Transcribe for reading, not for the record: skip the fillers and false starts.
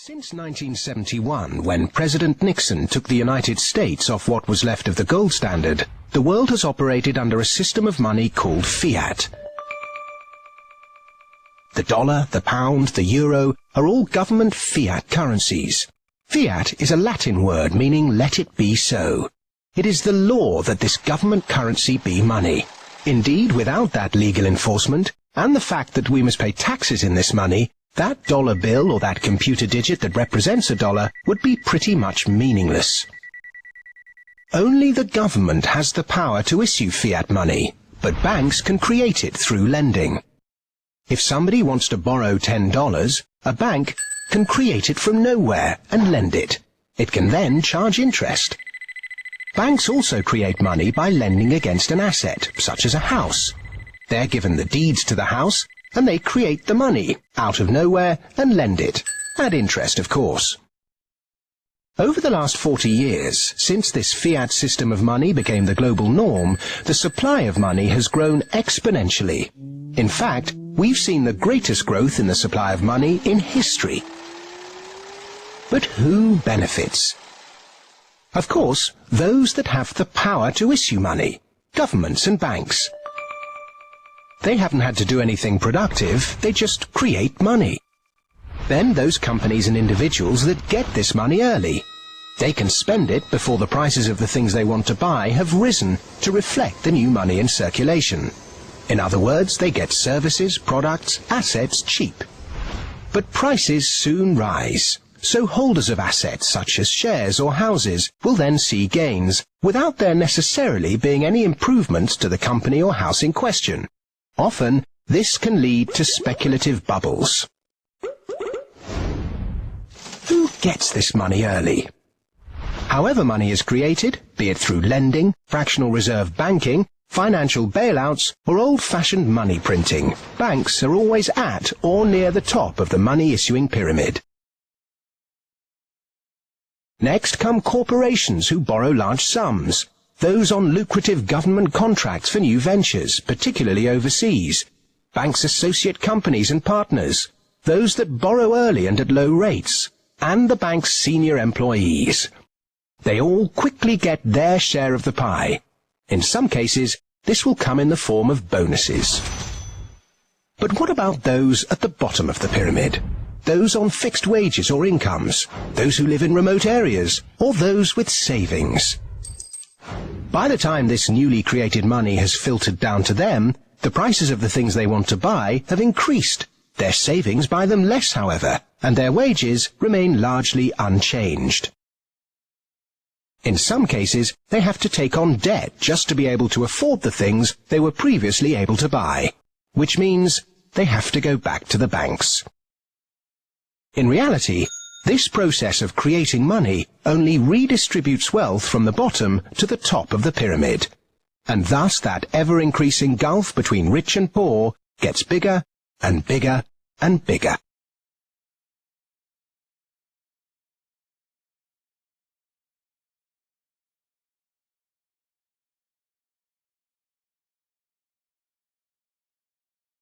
Since 1971, when President Nixon took the United States off what was left of the gold standard, the world has operated under a system of money called fiat. The dollar, the pound, the euro are all government fiat currencies. Fiat is a Latin word meaning let it be so. It is the law that this government currency be money. Indeed, without that legal enforcement, and the fact that we must pay taxes in this money, that dollar bill or that computer digit that represents a dollar would be pretty much meaningless. Only the government has the power to issue fiat money, but banks can create it through lending. If somebody wants to borrow $10, a bank can create it from nowhere and lend it. It can then charge interest. Banks also create money by lending against an asset, such as a house. They're given the deeds to the house, and they create the money out of nowhere and lend it, at interest of course. Over the last 40 years, since this fiat system of money became the global norm, the supply of money has grown exponentially. In fact, we've seen the greatest growth in the supply of money in history. But who benefits? Of course, those that have the power to issue money, governments and banks. They haven't had to do anything productive, they just create money. Then those companies and individuals that get this money early. They can spend it before the prices of the things they want to buy have risen to reflect the new money in circulation. In other words, they get services, products, assets cheap. But prices soon rise, so holders of assets such as shares or houses will then see gains, without there necessarily being any improvements to the company or house in question. Often, this can lead to speculative bubbles. Who gets this money early? However money is created, be it through lending, fractional reserve banking, financial bailouts, or old-fashioned money printing, banks are always at or near the top of the money-issuing pyramid. Next come corporations who borrow large sums. Those on lucrative government contracts for new ventures, particularly overseas. Banks' associate companies and partners. Those that borrow early and at low rates. And the bank's senior employees. They all quickly get their share of the pie. In some cases, this will come in the form of bonuses. But what about those at the bottom of the pyramid? Those on fixed wages or incomes? Those who live in remote areas? Or those with savings? By the time this newly created money has filtered down to them, the prices of the things they want to buy have increased. Their savings buy them less, however, and their wages remain largely unchanged. In some cases, they have to take on debt just to be able to afford the things they were previously able to buy, which means they have to go back to the banks. In reality, this process of creating money only redistributes wealth from the bottom to the top of the pyramid, and thus that ever-increasing gulf between rich and poor gets bigger and bigger and bigger.